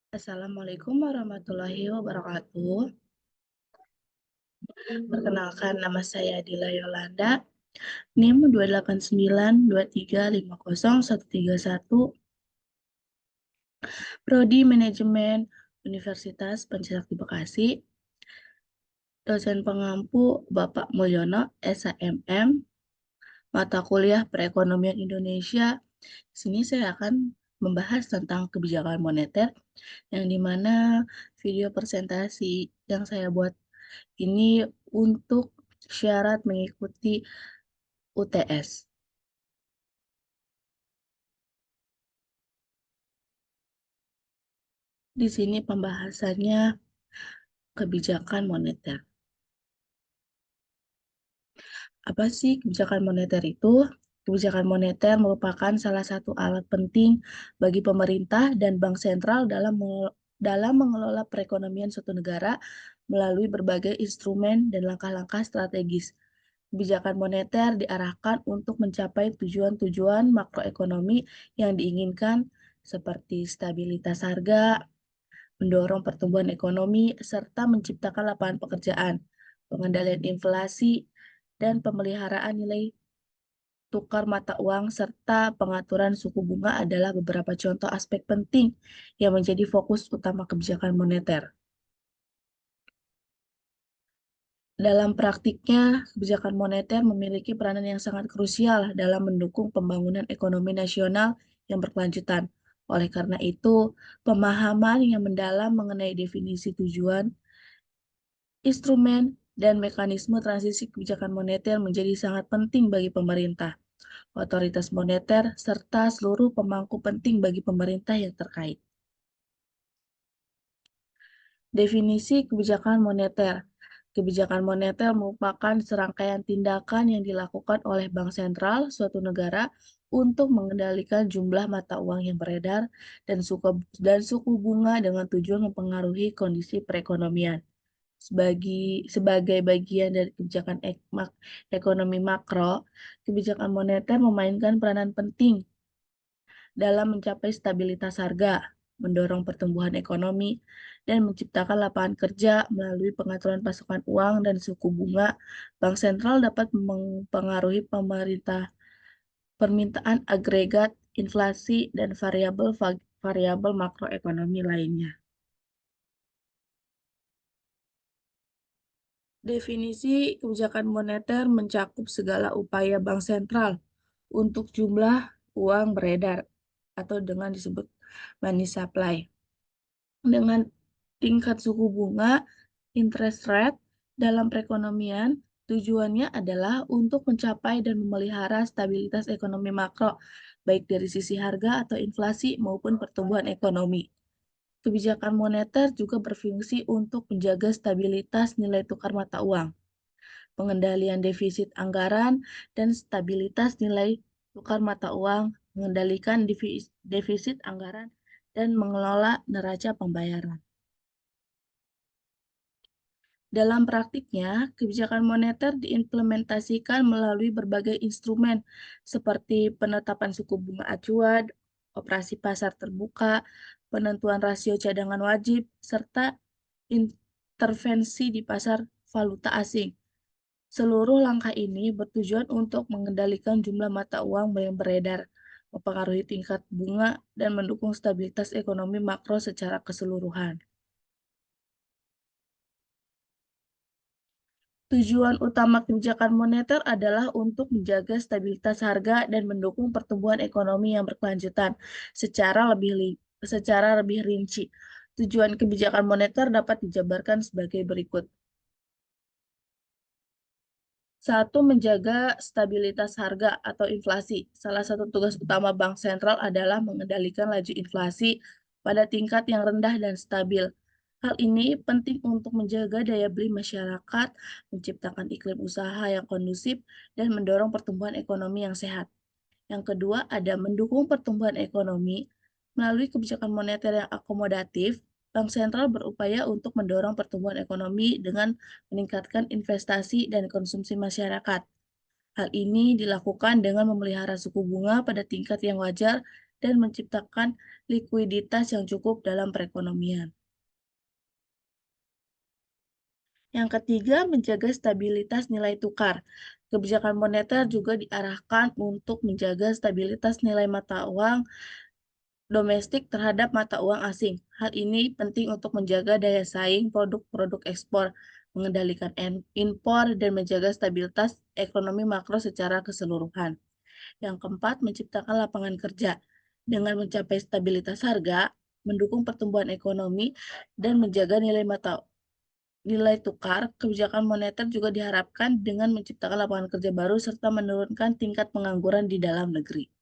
Assalamualaikum warahmatullahi wabarakatuh. Perkenalkan nama saya Dila Yolanda, NIM 28923501131, Prodi Manajemen Universitas Pancasila Bekasi, dosen pengampu Bapak Mulyono, SHMM, mata kuliah Perekonomian Indonesia. Di sini saya akan membahas tentang kebijakan moneter, yang dimana video presentasi yang saya buat ini untuk syarat mengikuti UTS. Di sini pembahasannya kebijakan moneter. Apa sih kebijakan moneter itu? Kebijakan moneter merupakan salah satu alat penting bagi pemerintah dan bank sentral dalam mengelola perekonomian suatu negara melalui berbagai instrumen dan langkah-langkah strategis. Kebijakan moneter diarahkan untuk mencapai tujuan-tujuan makroekonomi yang diinginkan seperti stabilitas harga, mendorong pertumbuhan ekonomi, serta menciptakan lapangan pekerjaan, pengendalian inflasi, dan pemeliharaan nilai tukar mata uang, serta pengaturan suku bunga adalah beberapa contoh aspek penting yang menjadi fokus utama kebijakan moneter. Dalam praktiknya, kebijakan moneter memiliki peranan yang sangat krusial dalam mendukung pembangunan ekonomi nasional yang berkelanjutan. Oleh karena itu, pemahaman yang mendalam mengenai definisi tujuan, instrumen, dan mekanisme transisi kebijakan moneter menjadi sangat penting bagi pemerintah, otoritas moneter, serta seluruh pemangku penting bagi pemerintah yang terkait. Definisi kebijakan moneter. Kebijakan moneter merupakan serangkaian tindakan yang dilakukan oleh bank sentral suatu negara untuk mengendalikan jumlah mata uang yang beredar dan suku bunga dengan tujuan mempengaruhi kondisi perekonomian. Sebagai bagian dari kebijakan ekonomi makro, kebijakan moneter memainkan peranan penting dalam mencapai stabilitas harga, mendorong pertumbuhan ekonomi, dan menciptakan lapangan kerja melalui pengaturan pasokan uang dan suku bunga. Bank sentral dapat mempengaruhi permintaan agregat, inflasi, dan variabel makroekonomi lainnya. Definisi kebijakan moneter mencakup segala upaya bank sentral untuk jumlah uang beredar atau dengan disebut money supply dengan tingkat suku bunga interest rate dalam perekonomian. Tujuannya adalah untuk mencapai dan memelihara stabilitas ekonomi makro, baik dari sisi harga atau inflasi maupun pertumbuhan ekonomi. Kebijakan moneter juga berfungsi untuk menjaga stabilitas nilai tukar mata uang, pengendalian defisit anggaran, dan stabilitas nilai tukar mata uang, mengendalikan defisit anggaran, dan mengelola neraca pembayaran. Dalam praktiknya, kebijakan moneter diimplementasikan melalui berbagai instrumen seperti penetapan suku bunga acuan, operasi pasar terbuka, penentuan rasio cadangan wajib, serta intervensi di pasar valuta asing. Seluruh langkah ini bertujuan untuk mengendalikan jumlah mata uang yang beredar, mempengaruhi tingkat bunga, dan mendukung stabilitas ekonomi makro secara keseluruhan. Tujuan utama kebijakan moneter adalah untuk menjaga stabilitas harga dan mendukung pertumbuhan ekonomi yang berkelanjutan secara lebih rinci. Tujuan kebijakan moneter dapat dijabarkan sebagai berikut. Satu, menjaga stabilitas harga atau inflasi. Salah satu tugas utama bank sentral adalah mengendalikan laju inflasi pada tingkat yang rendah dan stabil. Hal ini penting untuk menjaga daya beli masyarakat, menciptakan iklim usaha yang kondusif, dan mendorong pertumbuhan ekonomi yang sehat. Yang kedua, ada mendukung pertumbuhan ekonomi melalui kebijakan moneter yang akomodatif. Bank sentral berupaya untuk mendorong pertumbuhan ekonomi dengan meningkatkan investasi dan konsumsi masyarakat. Hal ini dilakukan dengan memelihara suku bunga pada tingkat yang wajar dan menciptakan likuiditas yang cukup dalam perekonomian. Yang ketiga, menjaga stabilitas nilai tukar. Kebijakan moneter juga diarahkan untuk menjaga stabilitas nilai mata uang domestik terhadap mata uang asing. Hal ini penting untuk menjaga daya saing produk-produk ekspor, mengendalikan impor, dan menjaga stabilitas ekonomi makro secara keseluruhan. Yang keempat, menciptakan lapangan kerja. Dengan mencapai stabilitas harga, mendukung pertumbuhan ekonomi, dan menjaga nilai tukar, kebijakan moneter juga diharapkan dengan menciptakan lapangan kerja baru serta menurunkan tingkat pengangguran di dalam negeri.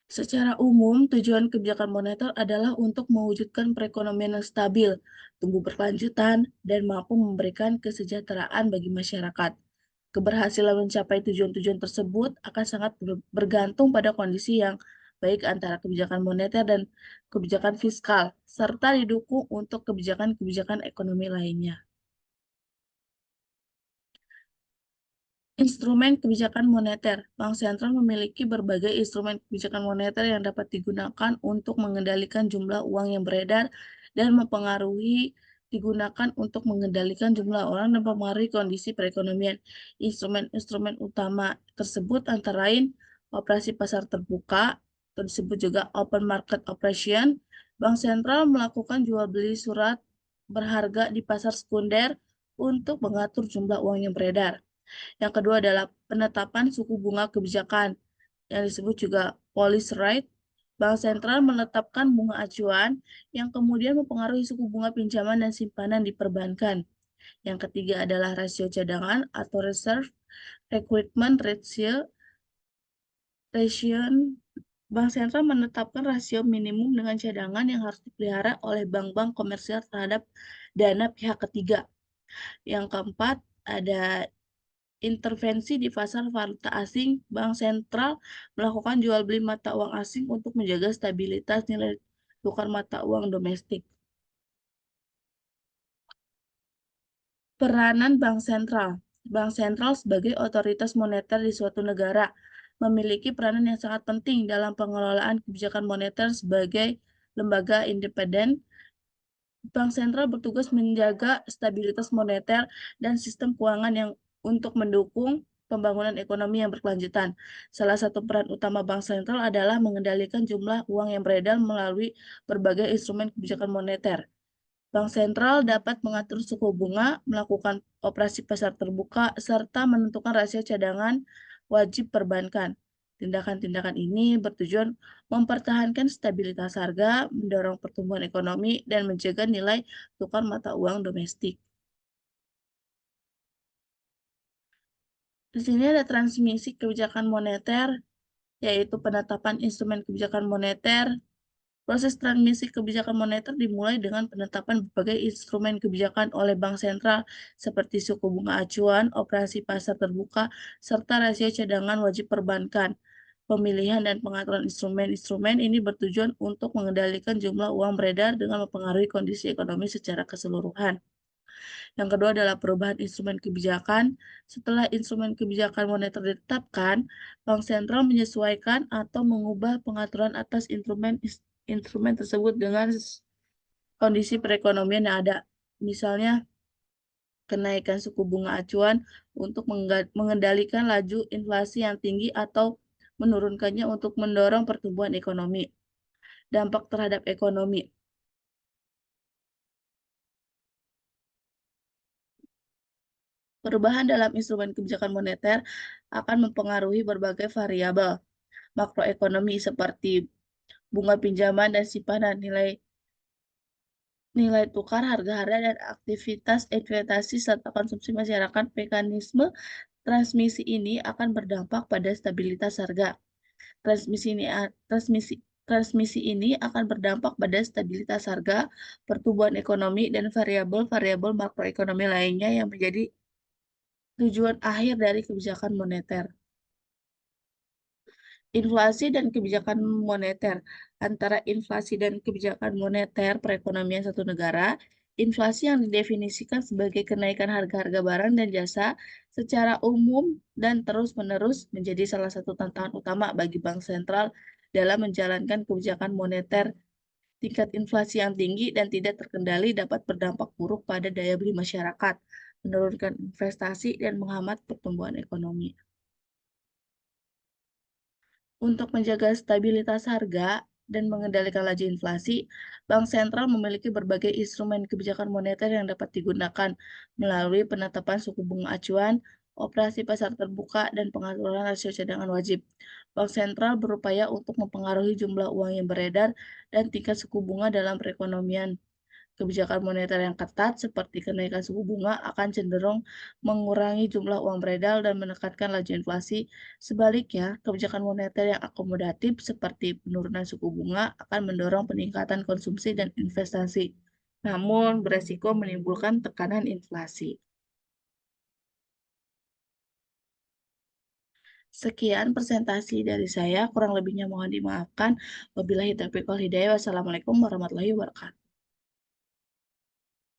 Secara umum, tujuan kebijakan moneter adalah untuk mewujudkan perekonomian yang stabil, tumbuh berkelanjutan, dan mampu memberikan kesejahteraan bagi masyarakat. Keberhasilan mencapai tujuan-tujuan tersebut akan sangat bergantung pada kondisi yang baik antara kebijakan moneter dan kebijakan fiskal, serta didukung untuk kebijakan-kebijakan ekonomi lainnya. Instrumen kebijakan moneter. Bank sentral memiliki berbagai instrumen kebijakan moneter yang dapat digunakan untuk mengendalikan jumlah uang yang beredar dan digunakan untuk mengendalikan jumlah orang dan mempengaruhi kondisi perekonomian. Instrumen-instrumen utama tersebut antara lain operasi pasar terbuka, atau disebut juga open market operation. Bank sentral melakukan jual beli surat berharga di pasar sekunder untuk mengatur jumlah uang yang beredar. Yang kedua adalah penetapan suku bunga kebijakan yang disebut juga policy rate. Bank sentral menetapkan bunga acuan yang kemudian mempengaruhi suku bunga pinjaman dan simpanan di perbankan. Yang ketiga adalah rasio cadangan atau reserve requirement ratio. Bank sentral menetapkan rasio minimum dengan cadangan yang harus dipelihara oleh bank-bank komersial terhadap dana pihak ketiga. Yang keempat ada intervensi di pasar valuta asing. Bank sentral melakukan jual beli mata uang asing untuk menjaga stabilitas nilai tukar mata uang domestik. Peranan bank sentral. Bank sentral sebagai otoritas moneter di suatu negara memiliki peranan yang sangat penting dalam pengelolaan kebijakan moneter sebagai lembaga independen. Bank sentral bertugas menjaga stabilitas moneter dan sistem keuangan yang untuk mendukung pembangunan ekonomi yang berkelanjutan. Salah satu peran utama bank sentral adalah mengendalikan jumlah uang yang beredar melalui berbagai instrumen kebijakan moneter. Bank sentral dapat mengatur suku bunga, melakukan operasi pasar terbuka, serta menentukan rasio cadangan wajib perbankan. Tindakan-tindakan ini bertujuan mempertahankan stabilitas harga, mendorong pertumbuhan ekonomi, dan menjaga nilai tukar mata uang domestik. Di sini ada transmisi kebijakan moneter, yaitu penetapan instrumen kebijakan moneter. Proses transmisi kebijakan moneter dimulai dengan penetapan berbagai instrumen kebijakan oleh bank sentral seperti suku bunga acuan, operasi pasar terbuka, serta rasio cadangan wajib perbankan. Pemilihan dan pengaturan instrumen-instrumen ini bertujuan untuk mengendalikan jumlah uang beredar dengan mempengaruhi kondisi ekonomi secara keseluruhan. Yang kedua adalah perubahan instrumen kebijakan. Setelah instrumen kebijakan moneter ditetapkan, Bank Sentral menyesuaikan atau mengubah pengaturan atas instrumen tersebut dengan kondisi perekonomian yang ada. Misalnya, kenaikan suku bunga acuan untuk mengendalikan laju inflasi yang tinggi atau menurunkannya untuk mendorong pertumbuhan ekonomi. Dampak terhadap ekonomi. Perubahan dalam instrumen kebijakan moneter akan mempengaruhi berbagai variabel makroekonomi seperti bunga pinjaman dan simpanan, nilai tukar, harga-harga, dan aktivitas investasi serta konsumsi masyarakat. Mekanisme transmisi ini akan berdampak pada stabilitas harga. Transmisi ini akan berdampak pada stabilitas harga, pertumbuhan ekonomi, dan variabel-variabel makroekonomi lainnya yang menjadi tujuan akhir dari kebijakan moneter. Inflasi dan kebijakan moneter. Antara inflasi dan kebijakan moneter perekonomian satu negara, Inflasi yang didefinisikan sebagai kenaikan harga-harga barang dan jasa secara umum dan terus-menerus menjadi salah satu tantangan utama bagi bank sentral dalam menjalankan kebijakan moneter. Tingkat inflasi yang tinggi dan tidak terkendali dapat berdampak buruk pada daya beli masyarakat, menurunkan investasi, dan menghambat pertumbuhan ekonomi. Untuk menjaga stabilitas harga dan mengendalikan laju inflasi, Bank Sentral memiliki berbagai instrumen kebijakan moneter yang dapat digunakan melalui penetapan suku bunga acuan, operasi pasar terbuka, dan pengaturan rasio cadangan wajib. Bank Sentral berupaya untuk mempengaruhi jumlah uang yang beredar dan tingkat suku bunga dalam perekonomian. Kebijakan moneter yang ketat seperti kenaikan suku bunga akan cenderung mengurangi jumlah uang beredar dan menekankan laju inflasi. Sebaliknya, kebijakan moneter yang akomodatif seperti penurunan suku bunga akan mendorong peningkatan konsumsi dan investasi, namun beresiko menimbulkan tekanan inflasi. Sekian presentasi dari saya, kurang lebihnya mohon dimaafkan. Wabillahi taufiq wal hidayah. Wassalamualaikum warahmatullahi wabarakatuh.